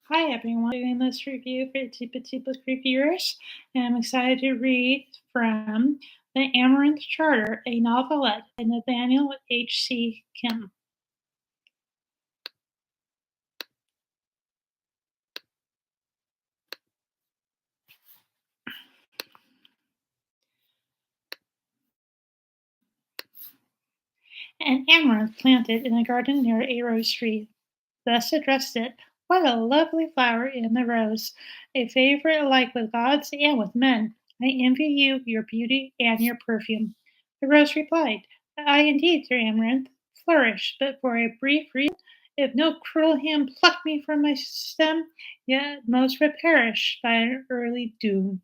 Hi everyone, doing this review for Itsy Bitsy Book Reviewers, and I'm excited to read from The Amaranth Charter, a novelette by Nathaniel H.C. Kim. An amaranth planted in a garden near a rose tree. Thus addressed it, "What a lovely flower in the rose! A favorite alike with gods and with men. I envy you your beauty and your perfume." The rose replied, "I indeed, Sir Amaranth, flourish, but for a brief reason. If no cruel hand pluck me from my stem, yet most would perish by an early doom.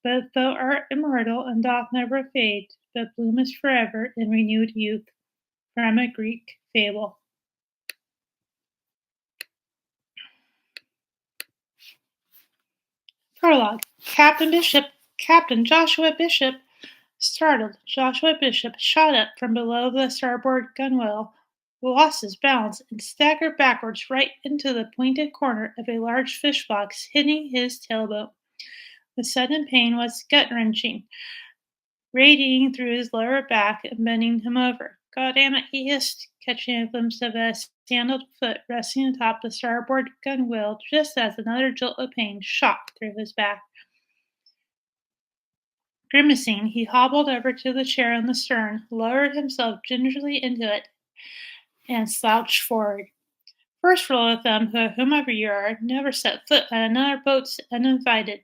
But thou art immortal and doth never fade, but bloomest forever in renewed youth." From a Greek fable. Prologue. Captain Joshua Bishop. Startled, Joshua Bishop shot up from below the starboard gunwale, lost his balance, and staggered backwards right into the pointed corner of a large fish box, hitting his tailbone. The sudden pain was gut-wrenching, radiating through his lower back and bending him over. "God damn it," he hissed, catching a glimpse of a sandaled foot resting atop the starboard gunwale just as another jolt of pain shot through his back. Grimacing, he hobbled over to the chair in the stern, lowered himself gingerly into it, and slouched forward. "First rule of thumb, whomever you are, never set foot on another boat uninvited,"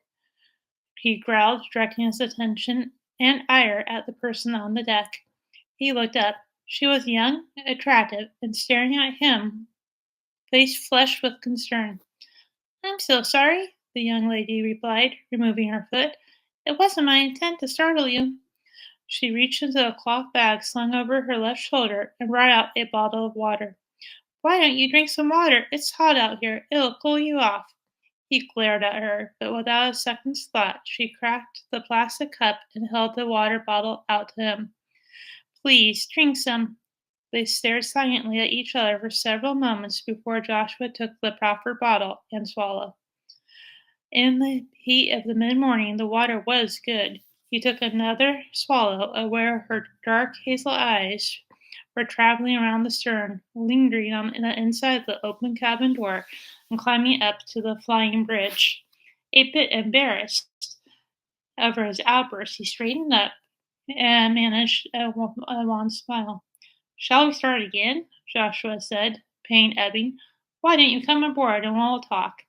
he growled, directing his attention and ire at the person on the deck. He looked up. She was young, attractive, and staring at him, face flushed with concern. "I'm so sorry," the young lady replied, removing her foot. "It wasn't my intent to startle you." She reached into a cloth bag slung over her left shoulder and brought out a bottle of water. "Why don't you drink some water? It's hot out here. It'll cool you off." He glared at her, but without a second's thought, she cracked the plastic cup and held the water bottle out to him. "Please, drink some." They stared silently at each other for several moments before Joshua took the proffered bottle and swallowed. In the heat of the mid-morning, the water was good. He took another swallow, aware her dark hazel eyes were traveling around the stern, lingering on the inside of the open cabin door, and climbing up to the flying bridge. A bit embarrassed over his outburst, he straightened up and managed a wan smile. "Shall we start again?" Joshua said, pain ebbing. "Why don't you come aboard and we'll talk?"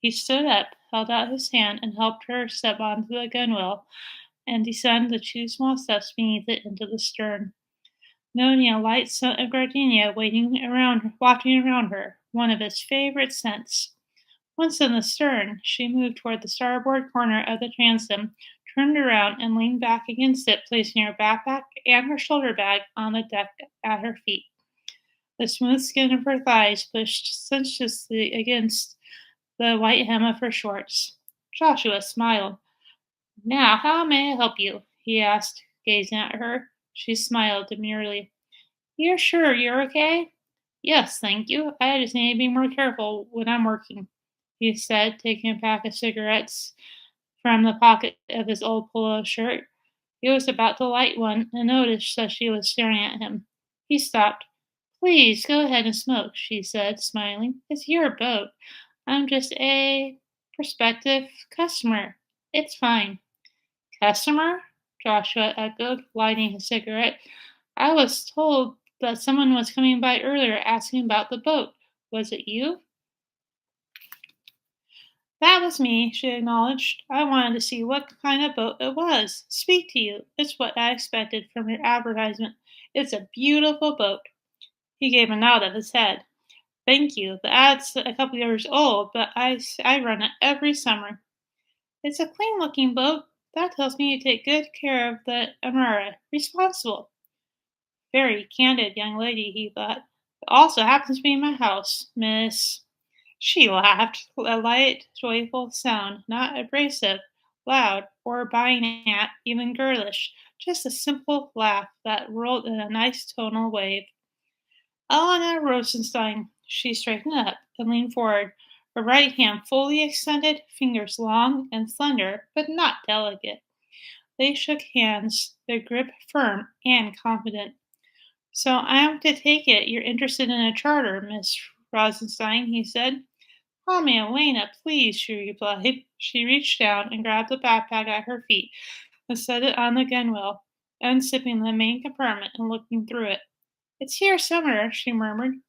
He stood up, held out his hand, and helped her step onto the gunwale and descend the 2 small steps beneath it into the stern, noting a light scent of gardenia wafting around her, one of his favorite scents. Once in the stern, she moved toward the starboard corner of the transom, turned around, and leaned back against it, placing her backpack and her shoulder bag on the deck at her feet. The smooth skin of her thighs pushed sensuously against the white hem of her shorts. Joshua smiled. "Now, how may I help you?" he asked, gazing at her. She smiled demurely. "You're sure you're okay?" "Yes, thank you. I just need to be more careful when I'm working," he said, taking a pack of cigarettes from the pocket of his old polo shirt. He was about to light one and noticed that she was staring at him. He stopped. "Please go ahead and smoke," she said, smiling. "It's your boat. I'm just a prospective customer. It's fine." "Customer?" Joshua echoed, lighting his cigarette. "I was told that someone was coming by earlier asking about the boat. Was it you?" "That was me," she acknowledged. "I wanted to see what kind of boat it was. Speak to you. It's what I expected from your advertisement. It's a beautiful boat." He gave a nod of his head. "Thank you. The ad's a couple years old, but I run it every summer." "It's a clean-looking boat. That tells me you take good care of the Amara. Responsible." "Very candid young lady," he thought. "It also happens to be my house, Miss—" She laughed, a light, joyful sound, not abrasive, loud, or buying at, even girlish, just a simple laugh that rolled in a nice tonal wave. "Eleanor Rosenstein." She straightened up and leaned forward, her right hand fully extended, fingers long and slender, but not delicate. They shook hands, their grip firm and confident. "So I am to take it you're interested in a charter, Miss Rosenstein," he said. "Call me Elena, please," she replied. She reached down and grabbed the backpack at her feet and set it on the gunwale, unzipping the main compartment and looking through it. "It's here somewhere," she murmured.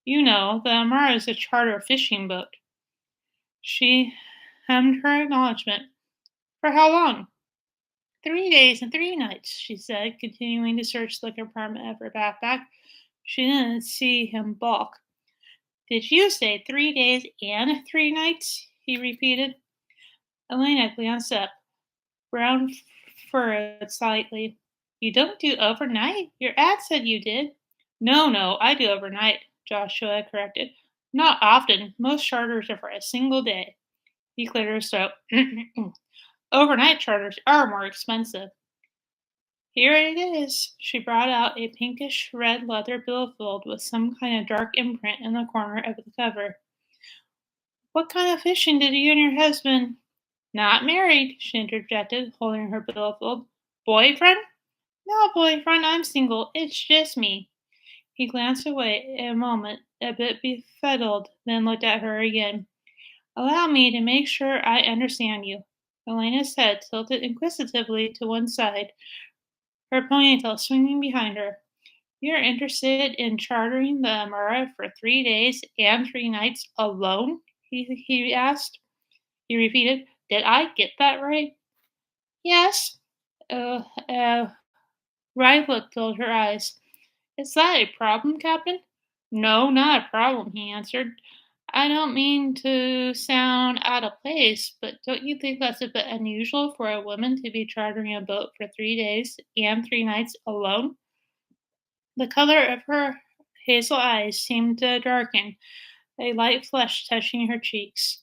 "You know, the Amara is a charter fishing boat." She hummed her acknowledgment. "For how long?" "3 days and 3 nights," she said, continuing to search the compartment of her backpack. She didn't see him balk. "Did you say 3 days and 3 nights?" he repeated. Elena glanced up, brown furrowed slightly. "You don't do overnight? Your ad said you did." "No, no, I do overnight," Joshua corrected. "Not often. Most charters are for a single day." He cleared his throat. "Overnight charters are more expensive." "Here it is." She brought out a pinkish red leather billfold with some kind of dark imprint in the corner of the cover. "What kind of fishing did you and your husband—" "Not married," she interjected, holding her billfold. "Boyfriend?" "No boyfriend. I'm single. It's just me." He glanced away a moment, a bit befuddled, then looked at her again. "Allow me to make sure I understand you." Elena's head tilted inquisitively to one side, her ponytail swinging behind her. "You're interested in chartering the Amara for 3 days and 3 nights alone?" he asked. He repeated, "Did I get that right?" "Yes." Uh, uh, Right look filled her eyes. "Is that a problem, Captain?" "No, not a problem," he answered. "I don't mean to sound out of place, but don't you think that's a bit unusual for a woman to be chartering a boat for 3 days and 3 nights alone?" The color of her hazel eyes seemed to darken, a light flush touching her cheeks.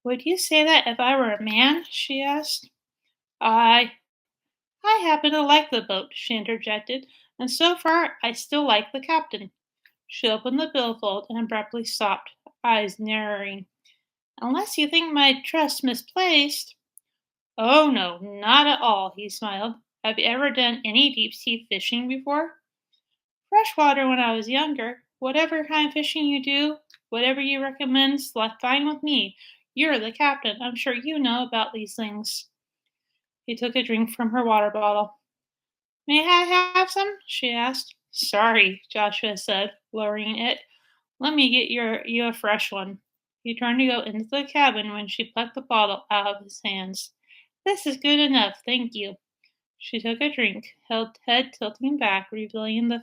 "Would you say that if I were a man?" she asked. "I I happen to like the boat," she interjected, "and so far I still like the captain." She opened the billfold and abruptly stopped, eyes narrowing. "Unless you think my trust misplaced—" "Oh, no, not at all," he smiled. "Have you ever done any deep sea fishing before?" "Freshwater when I was younger. Whatever kind of fishing you do, whatever you recommend's fine with me. You're the captain. I'm sure you know about these things." He took a drink from her water bottle. "May I have some?" she asked. "Sorry," Joshua said, lowering it. "Let me get you a fresh one." He turned to go into the cabin when she plucked the bottle out of his hands. "This is good enough, thank you." She took a drink, head tilting back, revealing the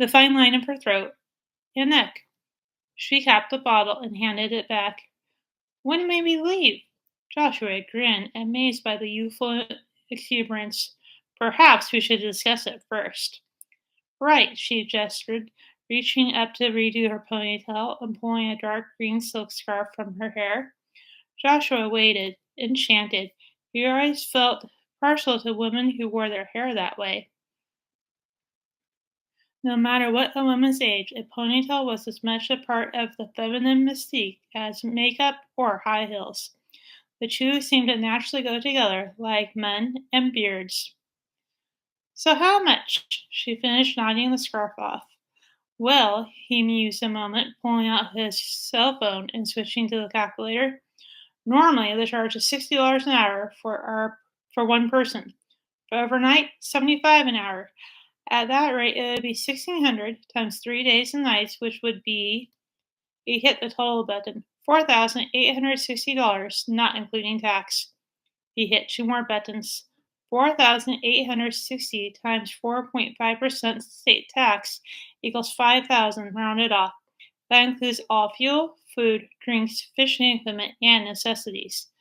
fine line of her throat and neck. She capped the bottle and handed it back. "When may we leave?" Joshua grinned, amazed by the youthful exuberance. "Perhaps we should discuss it first." "Right," she gestured, reaching up to redo her ponytail and pulling a dark green silk scarf from her hair. Joshua waited, enchanted. He always felt partial to women who wore their hair that way. No matter what a woman's age, a ponytail was as much a part of the feminine mystique as makeup or high heels. The two seemed to naturally go together, like men and beards. "So how much?" She finished knotting the scarf off. "Well," he mused a moment, pulling out his cell phone and switching to the calculator. "Normally the charge is $60 an hour for one person. For overnight, 75 an hour. At that rate, it would be 1,600 times 3 days and nights, which would be—" He hit the total button. $4,860, not including tax. He hit two more buttons. 4,860 times 4.5% state tax equals 5,000 rounded off. That includes all fuel, food, drinks, fishing equipment, and necessities.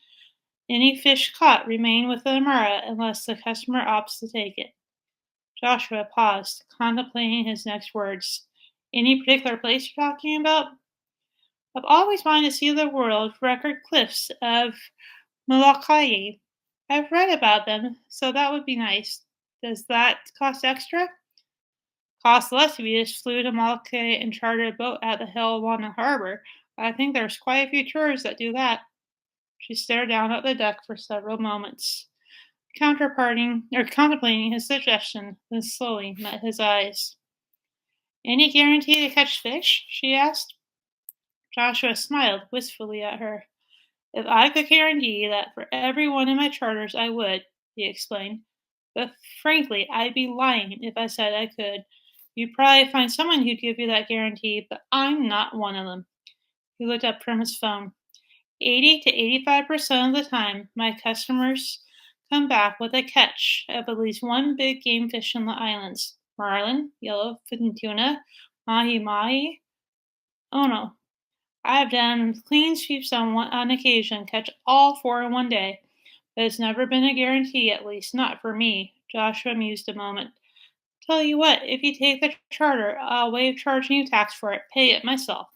Any fish caught remain with the Amara unless the customer opts to take it. Joshua paused, contemplating his next words. "Any particular place you're talking about?" "I've always wanted to see the world record cliffs of Molokai. I've read about them, so that would be nice. Does that cost extra?" "Cost less if you just flew to Molokai and chartered a boat at the Helena Harbor. I think there's quite a few tourists that do that. She stared down at the deck for several moments, counterparting or contemplating his suggestion, then slowly met his eyes. Any guarantee to catch fish? She asked. Joshua smiled wistfully at her. If I could guarantee that for every one of my charters I would, he explained. But frankly, I'd be lying if I said I could. You'd probably find someone who'd give you that guarantee, but I'm not one of them. He looked up from his phone. 80 to 85% of the time, my customers come back with a catch of at least one big game fish on the islands. Marlin, yellowfin tuna, mahi-mahi. Oh no, I've done clean sweeps on occasion, catch all four in one day, but it's never been a guarantee, at least not for me. Joshua mused a moment. Tell you what, if you take the charter, I'll waive charging you tax for it, pay it myself.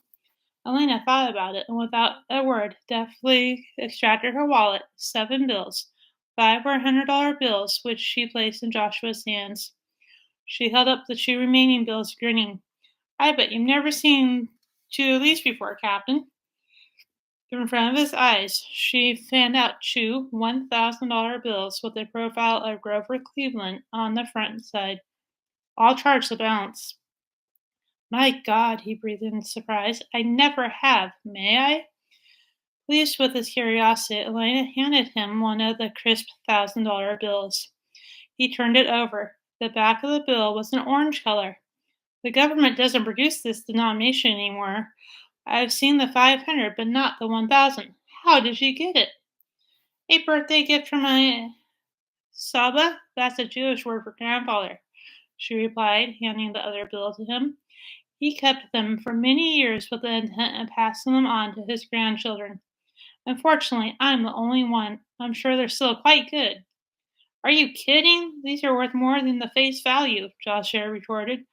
Elena thought about it, and without a word, deftly extracted her wallet, 7 bills. 5 were $100 bills, which she placed in Joshua's hands. She held up the 2 remaining bills, grinning. I bet you've never seen 2 of these before, Captain. In front of his eyes, she fanned out 2 $1,000 bills with a profile of Grover Cleveland on the front side. I'll charge the balance. My God, he breathed in surprise. I never have. May I? Pleased with his curiosity, Elena handed him one of the crisp $1,000 bills. He turned it over. The back of the bill was an orange color. The government doesn't produce this denomination anymore. I've seen the 500, but not the 1,000. How did you get it? A birthday gift from my Saba? That's a Jewish word for grandfather, she replied, handing the other bill to him. He kept them for many years with the intent of passing them on to his grandchildren. Unfortunately, I'm the only one. I'm sure they're still quite good. Are you kidding? These are worth more than the face value, Joshua retorted.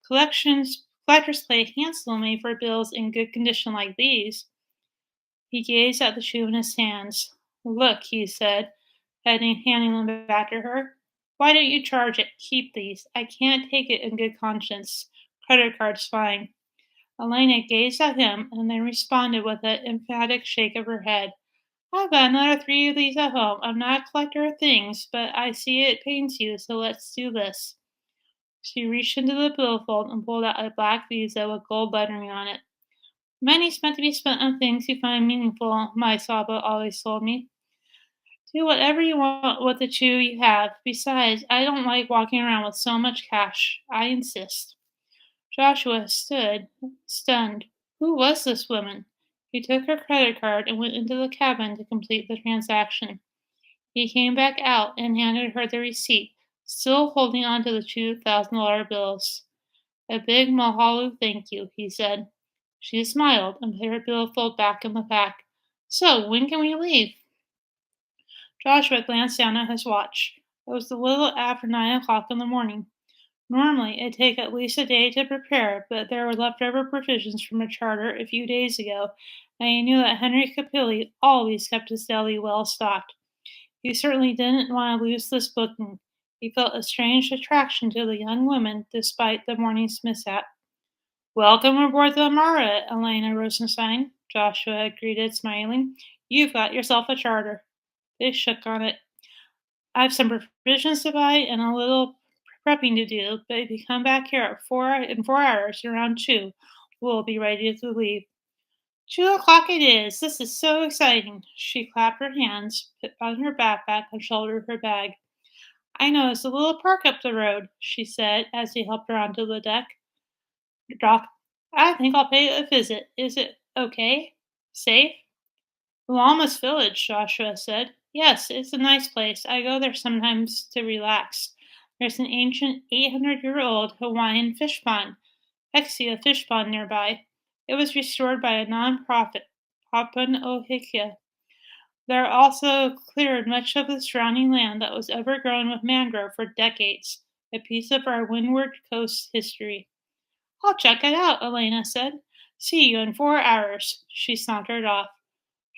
Collectors pay handsomely for bills in good condition like these. He gazed at the shoe in his hands. Look, he said, handing them back to her. Why don't you charge it? Keep these. I can't take it in good conscience. Credit card's fine. Elena gazed at him and then responded with an emphatic shake of her head. I've got another 3 of these at home. I'm not a collector of things, but I see it pains you, so let's do this. She reached into the billfold and pulled out a black visa with gold lettering on it. Money's meant to be spent on things you find meaningful, my Saba always told me. Do whatever you want with the 2 you have. Besides, I don't like walking around with so much cash. I insist. Joshua stood, stunned. Who was this woman? He took her credit card and went into the cabin to complete the transaction. He came back out and handed her the receipt, still holding on to the $2,000 bills. A big mahalo thank you, he said. She smiled and put her billfold back in the pack. So, when can we leave? Joshua glanced down at his watch. It was a little after 9 o'clock in the morning. Normally, it'd take at least a day to prepare, but there were leftover provisions from a charter a few days ago, and he knew that Henry Capilli always kept his deli well stocked. He certainly didn't want to lose this booking. He felt a strange attraction to the young woman despite the morning's mishap. Welcome aboard the Amara, Elena Rosenstein, Joshua greeted, smiling. You've got yourself a charter. They shook on it. I've some provisions to buy and a little prepping to do, but if you come back here at 4 hours, around 2, we'll be ready to leave. 2 o'clock it is. This is so exciting. She clapped her hands, put on her backpack, and shouldered her bag. I noticed a little park up the road, she said as he helped her onto the deck. Doc, I think I'll pay a visit. Is it okay? Safe? Llamas Village, Joshua said. Yes, it's a nice place. I go there sometimes to relax. There's an ancient 800-year-old Hawaiian fish pond, Hexia Fish Pond nearby. It was restored by a non-profit, Papaneohikia. There also cleared much of the surrounding land that was overgrown with mangrove for decades, a piece of our windward coast history. I'll check it out, Elena said. See you in 4 hours. She sauntered off.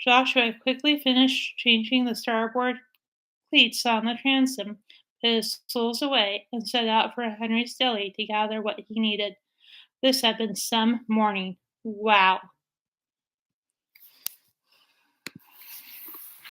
Joshua quickly finished changing the starboard cleats on the transom, put his tools away, and set out for Henry's deli to gather what he needed. This had been some morning. Wow.